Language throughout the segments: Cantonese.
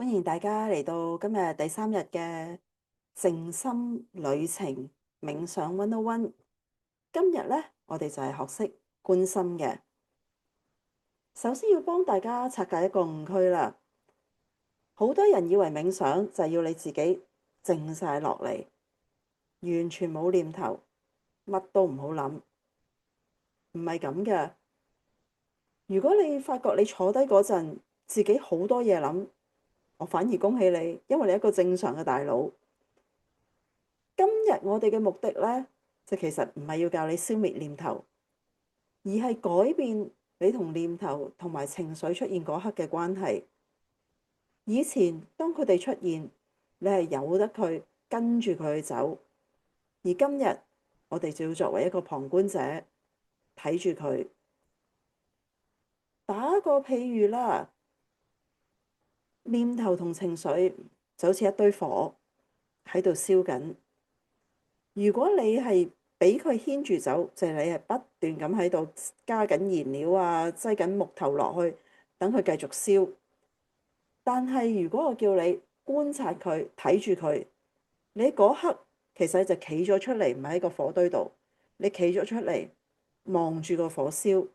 歡迎大家嚟到今日第3日嘅靜心旅程冥想101。今日呢，我哋就係學識觀心嘅。首先要幫大家拆解一個誤區啦。好多人以為冥想就係要你自己靜晒落嚟，完全冇念頭，乜都唔好諗。唔係咁嘅。如果你發覺你坐低嗰陣自己好多嘢諗，我反而恭喜你，因為你係一個正常嘅大腦。今日我哋嘅目的呢，就其實唔係要教你消滅念頭，而係改變你同念頭同埋情緒出現嗰刻嘅關係。以前當佢哋出現，你係由得佢跟住佢去走，而今日我哋就要作為一個旁觀者睇住佢。打個譬喻啦，念頭同情緒就好似一堆火喺度燒緊。如果你係俾佢牽住走，就係你係不斷咁喺度加緊燃料啊，擠緊木頭落去，等佢繼續燒。但係如果我叫你觀察佢，睇住佢，你嗰刻其實就企咗出嚟，唔係喺個火堆度，你企咗出嚟望住個火燒。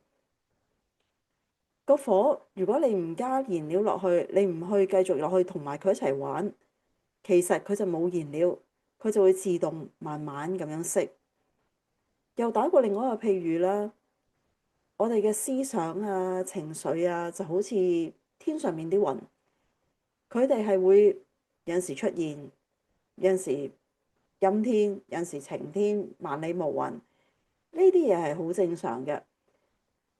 個火如果你唔加燃料落去，你唔去繼續落去同埋佢一齊玩，其實佢就冇燃料，佢就會自動慢慢咁樣熄。又打過另外一個譬喻啦，我哋嘅思想啊、情緒啊，就好似天上面啲雲，佢哋係會有陣時出現，有陣時陰天，有陣時晴天，萬里無雲。呢啲嘢係好正常嘅。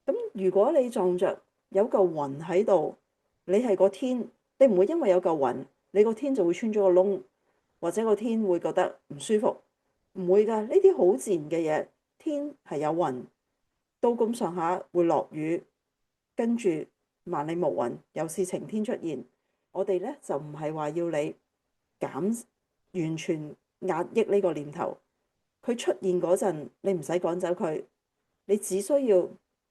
咁如果你撞着有嚿雲喺度，你係個天，你唔會因為有嚿雲，你個天就會穿咗個窿，或者個天會覺得唔舒服，唔會㗎。呢啲好自然嘅嘢。天係有雲，到咁上下會落雨，跟住萬里無雲，又是晴天出現。我哋呢就唔係話要你減，完全壓抑呢個念頭。佢出現嗰陣，你唔使趕走佢，你只需要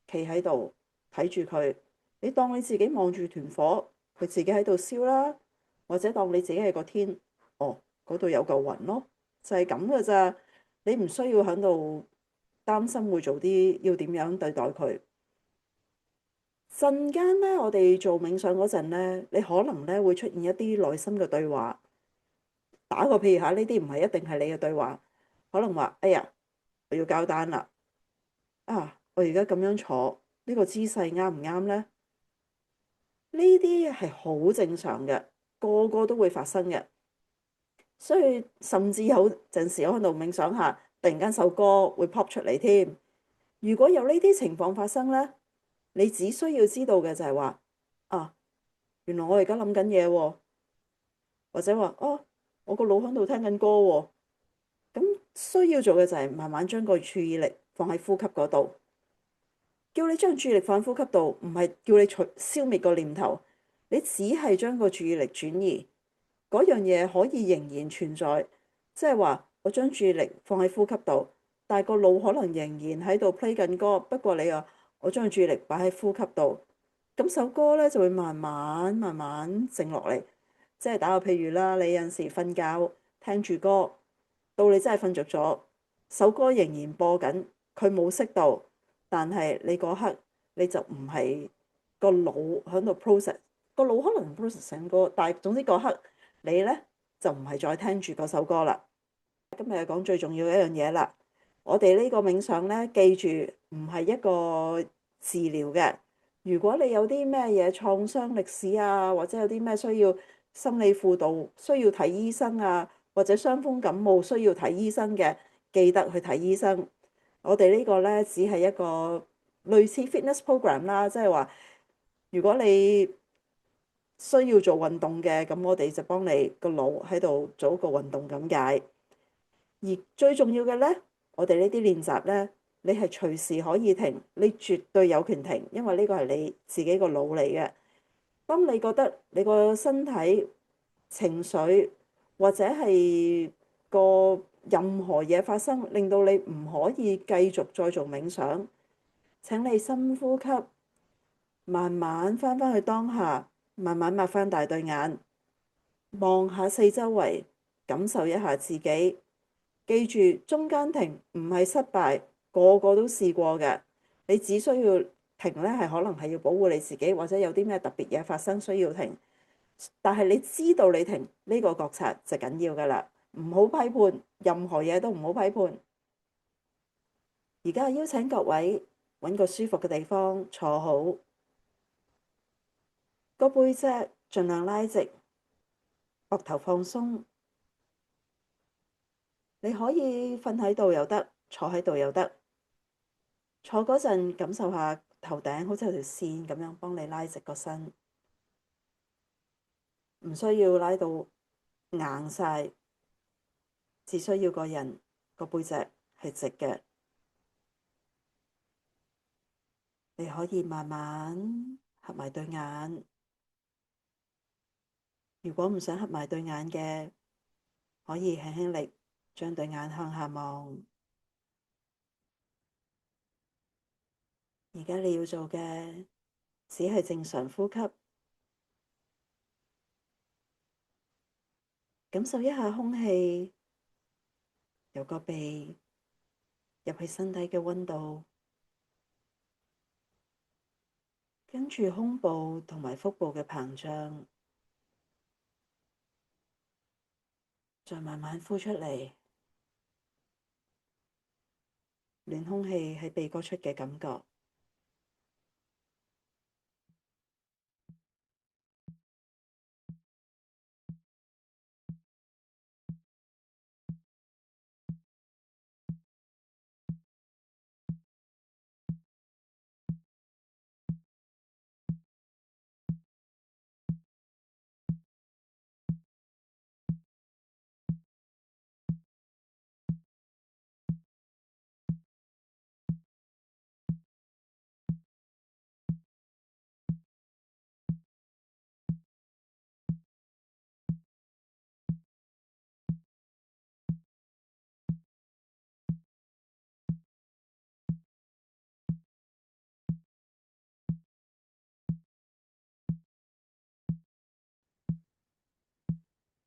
企喺度睇住佢。你當你自己望住團火，佢自己喺度燒啦，或者當你自己係個天，哦，嗰度有嚿雲咯，就係咁㗎咋。你唔需要喺度擔心會做啲要點樣對待佢。陣間咧，我哋做冥想嗰陣咧，你可能咧會出現一啲內心嘅對話。打個譬如下，呢啲唔係一定係你嘅對話，可能話：哎呀，我要交單啦！啊，我而家咁樣坐，呢個姿勢啱唔啱呢？呢啲係好正常嘅，個個都會發生嘅。所以甚至有陣時我喺度冥想下，突然間首歌會 pop 出嚟添。如果有呢啲情況發生呢，你只需要知道嘅就係話：啊，原來我而家諗緊嘢喎，或者話：哦，我個腦喺度聽緊歌喎。咁需要做嘅就係慢慢將個注意力放喺呼吸嗰度。叫你將注意力放喺呼吸度，唔係叫你消滅個念頭，你只係將個注意力轉移。嗰樣嘢可以仍然存在，即係話我將注意力放喺呼吸度，但係個腦可能仍然喺度 play 緊歌。不過你話我將注意力擺喺呼吸度，咁首歌咧就會慢慢慢慢靜落嚟。即係打個譬如啦，你有陣時瞓覺聽住歌，到你真係瞓着咗，首歌仍然播緊，佢冇熄到，但係你嗰刻你就唔係個腦喺度 process，個腦可能 process 緊歌，但係總之嗰刻你呢就唔係再聽住嗰首歌啦。今日講最重要嘅一樣嘢啦，我哋呢個冥想呢，記住唔係一個治療嘅。如果你有啲咩嘢創傷歷史啊，或者有啲咩需要心理輔導，需要睇醫生啊，或者傷風感冒需要睇醫生嘅，記得去睇醫生。我哋呢個呢，只係一個類似 fitness program 啦，即係話如果你需要做運動嘅，咁我哋就幫你個腦喺度做一個運動咁解。而最重要嘅呢，我哋呢啲練習呢，你係隨時可以停，你絕對有權停，因為呢個係你自己個腦嚟嘅。當你覺得你個身體、情緒或者係個任何嘢發生，令到你唔可以繼續再做冥想，請你深呼吸，慢慢翻返去當下，慢慢擘翻大對眼，望下四周圍，感受一下自己。記住，中間停唔係失敗，個個都試過嘅。你只需要停呢，係可能係要保護你自己，或者有啲咩特別嘢發生需要停。但係你知道你停呢個覺察就緊要㗎喇，唔好批判，任何嘢都唔好批判。而家邀請各位揾個舒服嘅地方坐好，個背脊盡量拉直，膊頭放鬆。你可以瞓喺度又得，坐喺度又得。坐嗰陣感受下頭頂好似有條線咁樣幫你拉直個身，唔需要拉到硬晒，只需要個人個背脊係直嘅。你可以慢慢合埋對眼，如果唔想合埋對眼嘅，可以輕輕力將對眼向下望。而家你要做嘅只係正常呼吸，感受一下空氣由個鼻入去身體嘅溫度，跟住胸部同埋腹部嘅膨脹，再慢慢呼出嚟，暖空氣喺鼻哥出嘅感覺。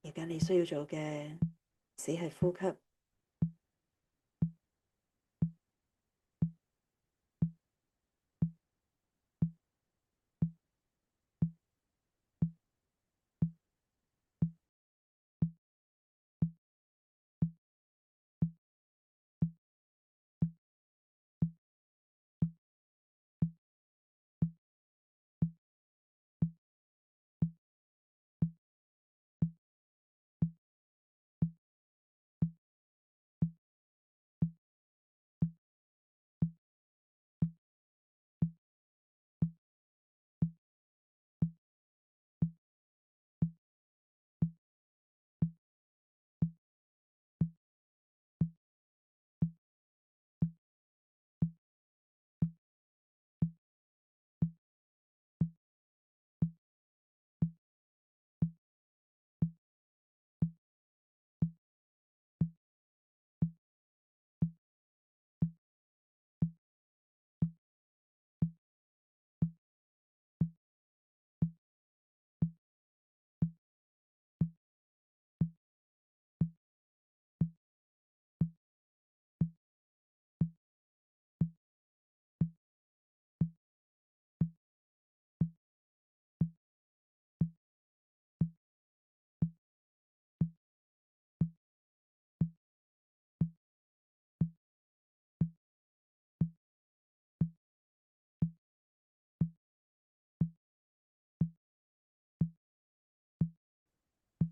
而家你需要做嘅只係呼吸。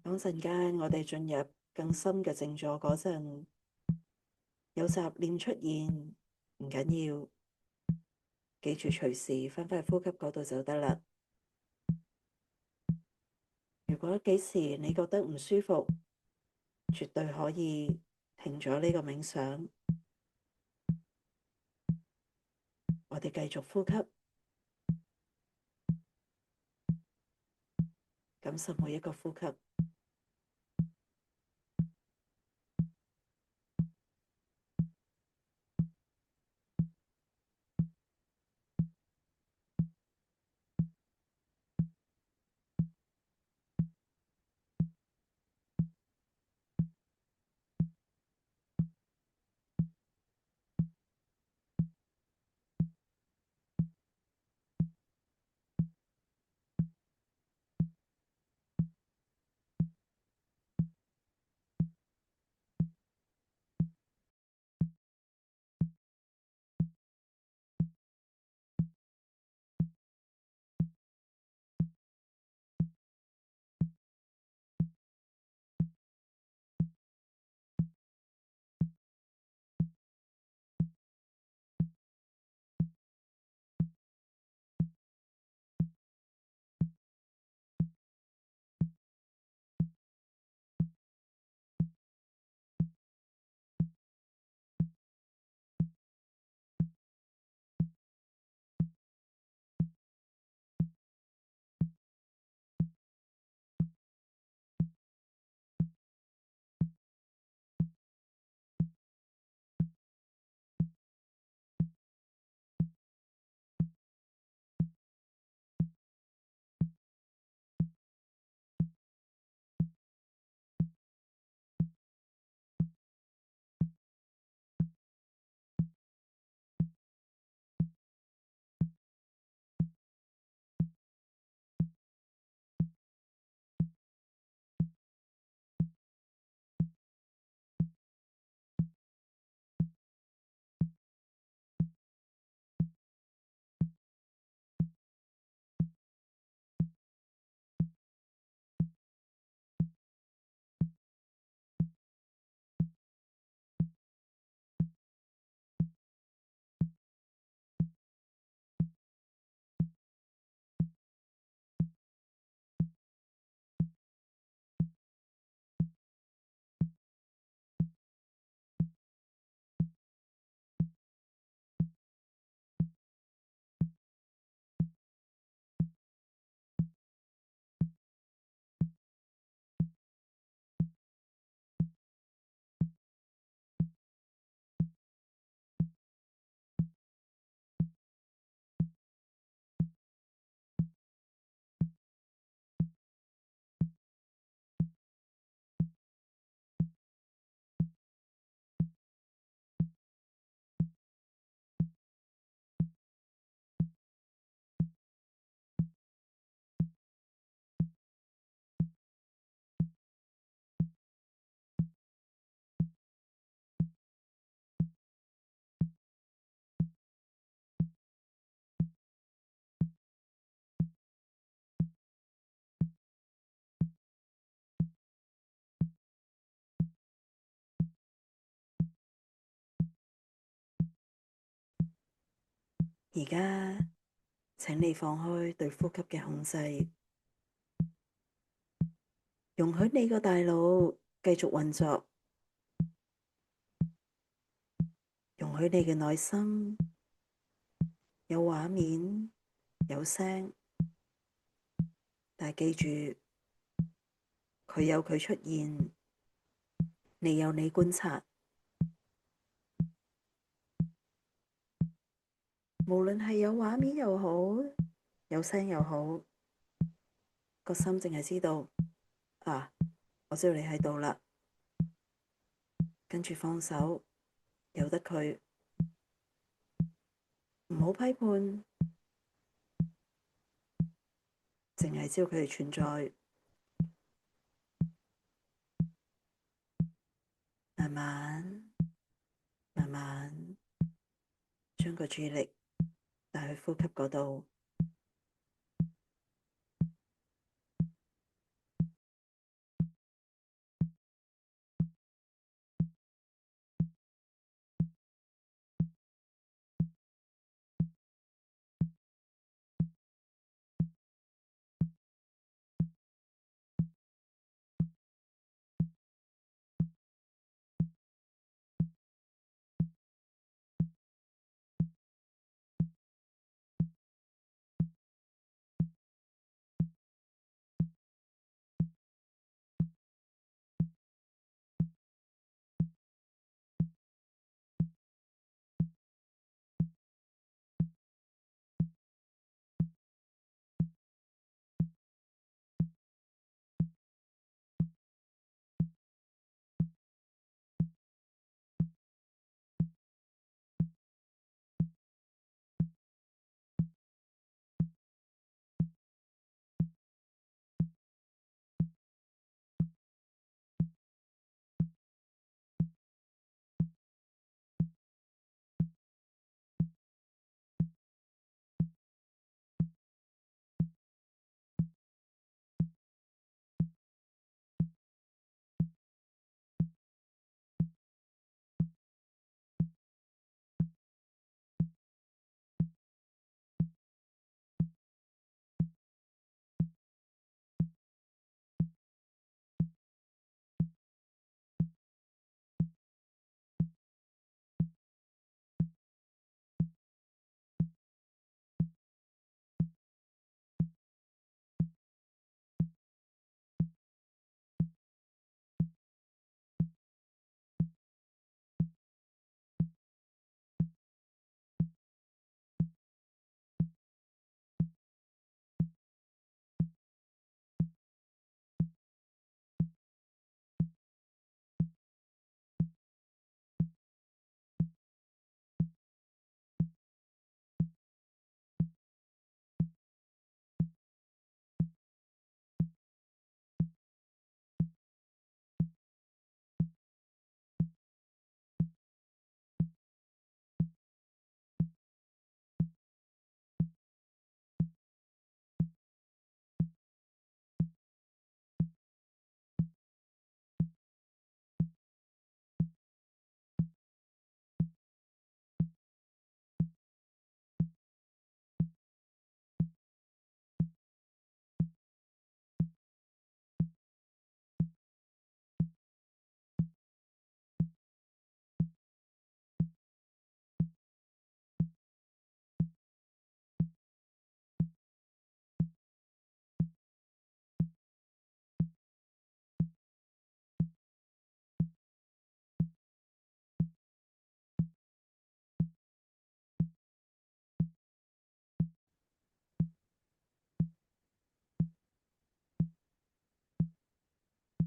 等陣間我哋進入更深嘅靜坐嗰陣，有雜念出現唔緊要，記住隨時返返去呼吸嗰度就得啦。如果幾時你覺得唔舒服，絕對可以停咗呢個冥想，我哋繼續呼吸，感受每一個呼吸。而家請你放開對呼吸嘅控制，容許你個大腦繼續運作，容許你嘅內心有畫面、有聲，但係記住，佢有佢出現，你有你觀察。無論係有畫面又好，有聲又好，個心淨係知道啊，我知道你喺度啦，跟住放手，由得佢，唔好批判，淨係知道佢哋存在，慢慢慢慢將個注意力帶去呼吸嗰度。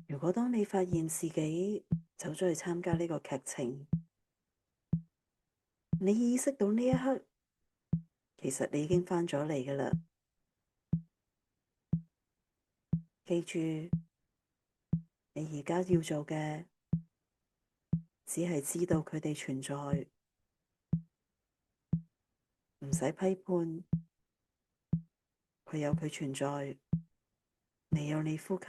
如果當你發現自己走咗去參加呢個劇情，你意識到呢一刻，其實你已經返咗嚟㗎喇。記住，你而家要做嘅，只係知道佢哋存在，唔使批判，佢有佢存在，你有你呼吸。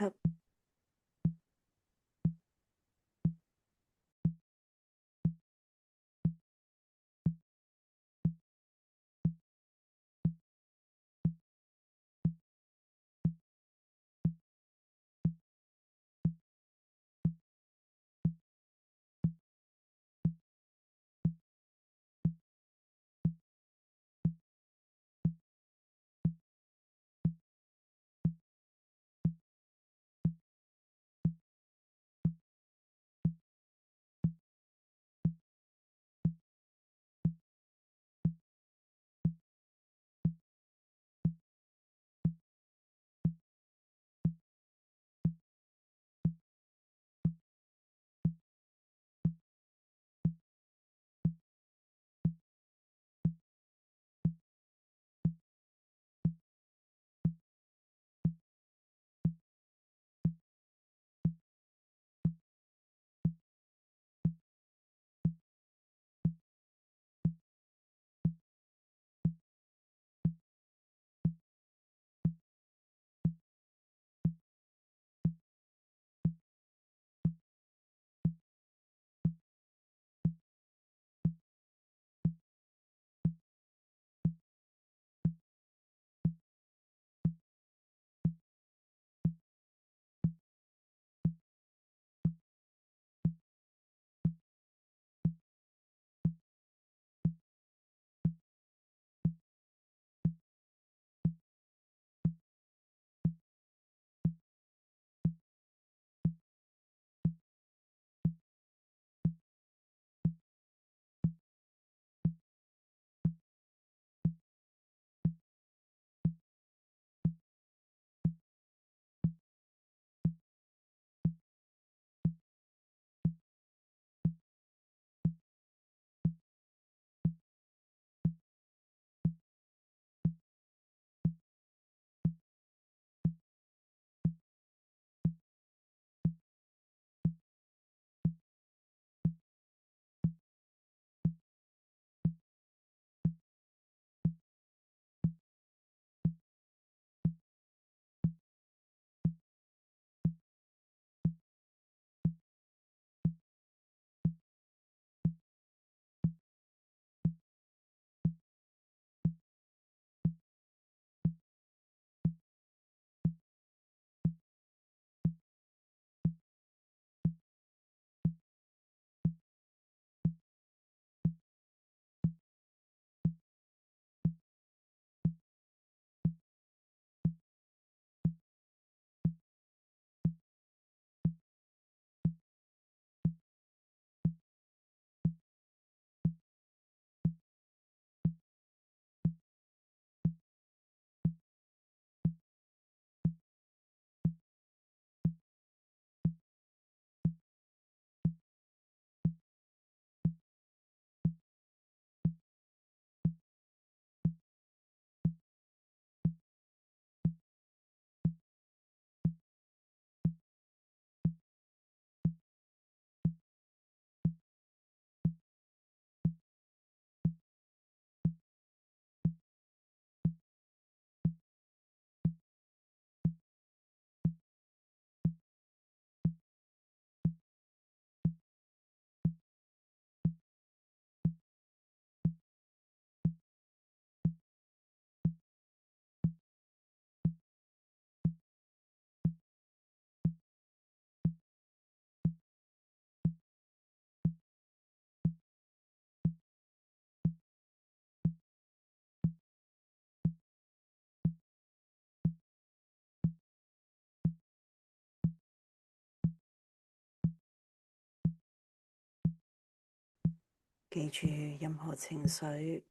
記住，任何情緒、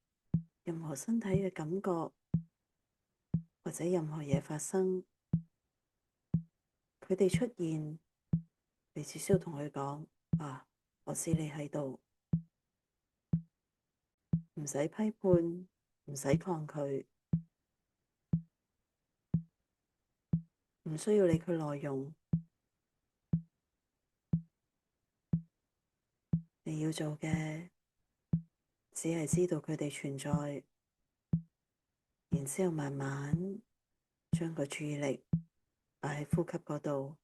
任何身體嘅感覺，或者任何嘢發生，佢哋出現，你只需要同佢講：啊，我知你喺度，唔使批判，唔使抗拒，唔需要理佢內容。你要做嘅，只係知道佢哋存在，然之後慢慢將個注意力擺喺呼吸嗰度。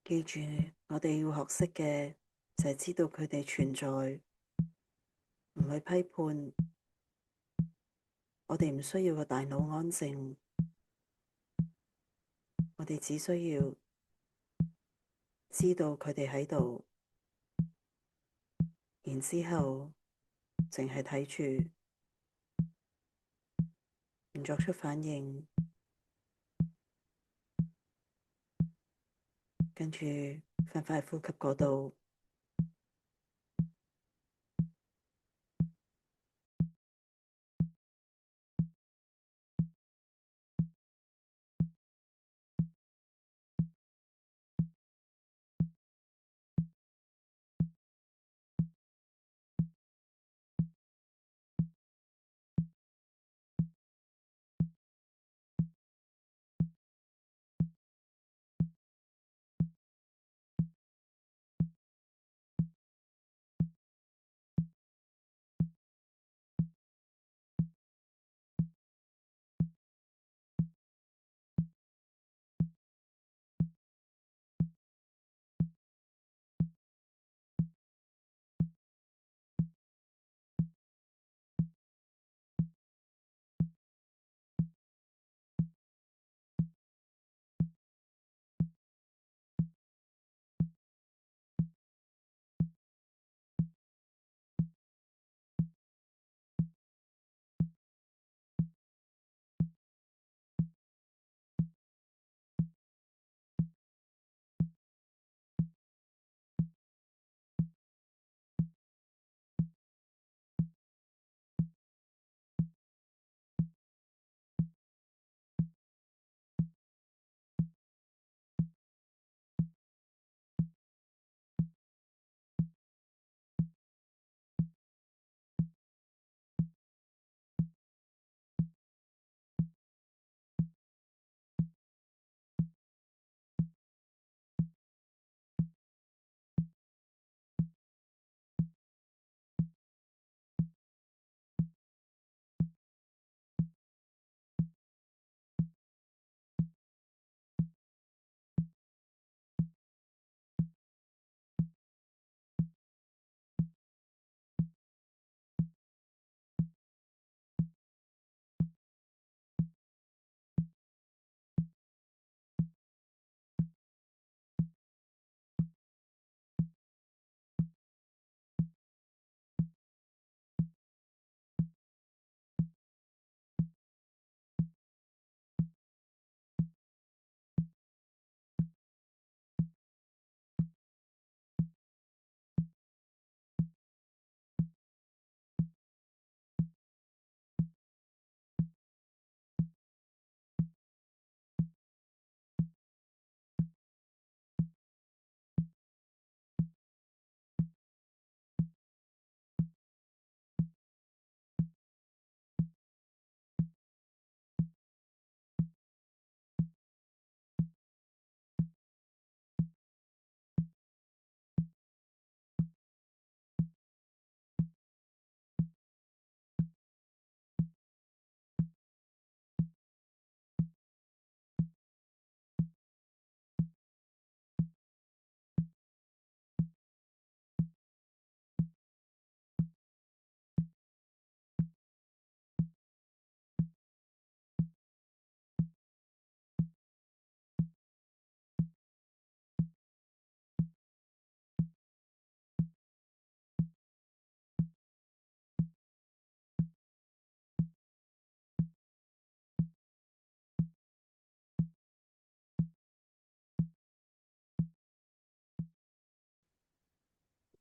記住，我哋要學識嘅就係知道佢哋存在，唔去批判。我哋唔需要個大腦安靜，我哋只需要知道佢哋喺度，然之後淨係睇住，唔作出反應，跟住快快呼吸嗰度。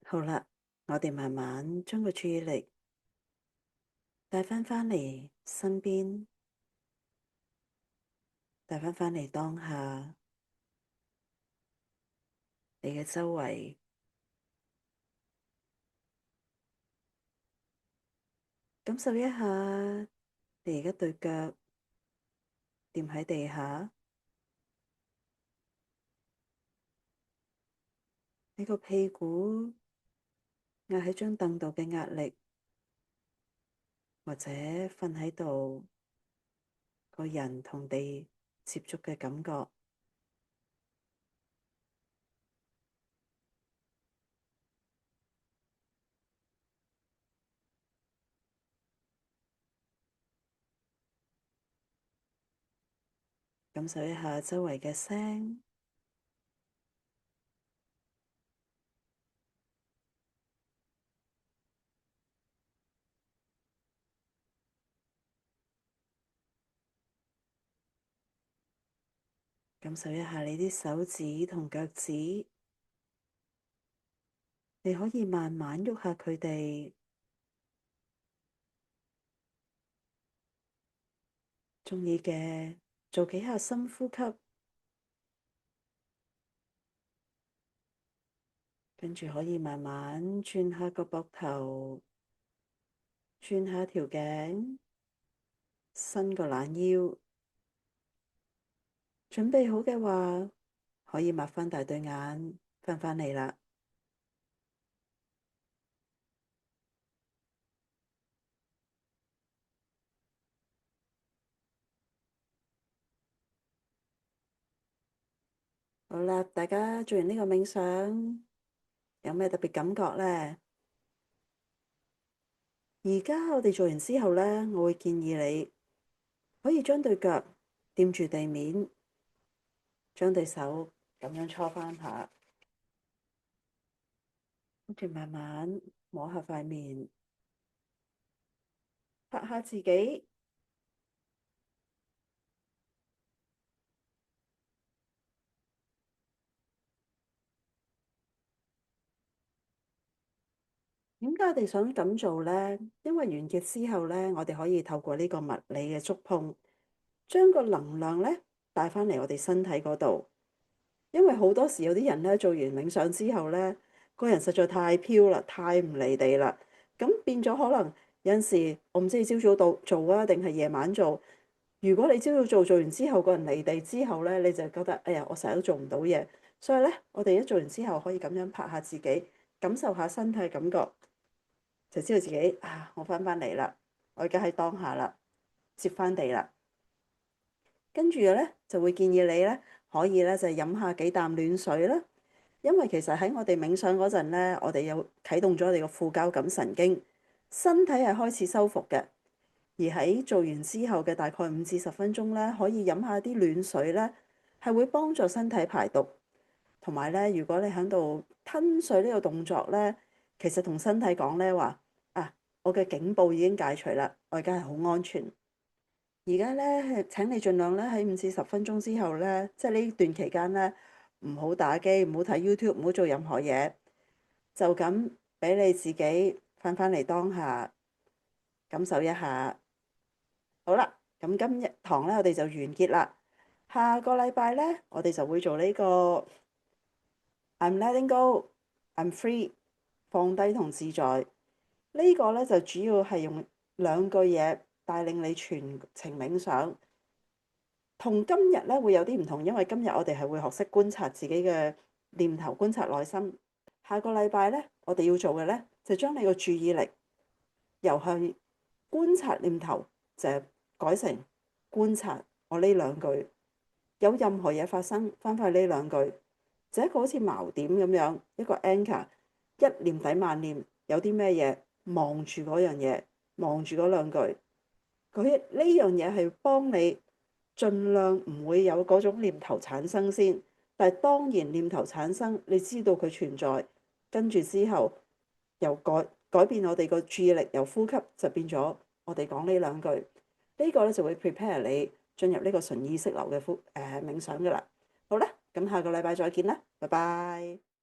好啦，我哋慢慢將個注意力帶返嚟身邊，帶返嚟當下，你嘅周圍，感受一下你而家對腳掂喺地下，你個屁股壓喺張凳度嘅壓力，或者瞓喺度，個人同地接觸嘅感覺，感受一下周圍嘅聲，感受一下你啲手指同腳趾，你可以慢慢喐下佢哋，鍾意嘅做幾下深呼吸，跟住可以慢慢轉下個膊頭，轉下條頸，伸個懶腰。準備好嘅話，可以擘翻大對眼，翻返嚟啦。好啦，大家做完呢個冥想，有咩特別感覺呢？而家我哋做完之後呢，我會建議你可以將對腳掂住地面，將對手咁樣搓翻下，跟住慢慢摸下塊面，拍下自己。點解我哋想咁做呢？因為完結之後呢，我哋可以透過呢個物理嘅觸碰，將個能量呢帶翻嚟我哋身體嗰度。因為好多時有啲人呢，做完冥想之後呢，個人實在太飄啦，太唔離地啦。咁變咗可能有陣時，我唔知你朝早到做啊，定係夜晚做。如果你朝早做完之後，個人離地之後呢，你就覺得哎呀，我成日都做唔到嘢。所以呢，我哋一做完之後，可以咁樣拍下自己，感受下身體感覺。就知道自己啊，我翻返嚟啦，我而家喺當下啦，接翻地啦。跟住咧就會建議你咧可以咧就飲下幾啖暖水啦，因為其實喺我哋冥想嗰陣咧，我哋有啟動咗我哋個副交感神經，身體係開始修復嘅。而喺做完之後嘅大概5至10分鐘咧，可以飲下啲暖水咧，係會幫助身體排毒。同埋咧，如果你喺度吞水呢個動作咧，其實同身體講咧話啊，我嘅警報已經解除啦，我而家係好安全。而家咧，請你盡量咧喺5至10分鐘之後咧，即係呢段期間咧，唔好打機，唔好睇 YouTube，唔好做任何嘢，就咁俾你自己翻返嚟當下，感受一下。好啦，咁今日堂咧，我哋就完結啦。下個禮拜咧，我哋就會做呢個 I'm letting go, I'm free，放低同自在。呢個咧就主要係用2句嘢帶領你全程冥想。同今日咧會有啲唔同，因為今日我哋係會學識觀察自己嘅念頭，觀察內心。下個禮拜咧，我哋要做嘅咧就將你個注意力由去觀察念頭，就改成觀察我呢2句。有任何嘢發生，翻返去呢2句，就一個好似錨點咁樣，一個 anchor，一念抵萬念。有啲咩嘢望住嗰樣嘢，望住嗰2句。佢呢樣嘢係幫你盡量唔會有嗰種念頭產生先，但係當然念頭產生，你知道佢存在，跟住之後由改變我哋個注意力，由呼吸就變咗我哋講呢2句，呢個咧就會 prepare 你進入呢個純意識流嘅冥想噶啦。好啦，咁下個禮拜再見啦，拜拜。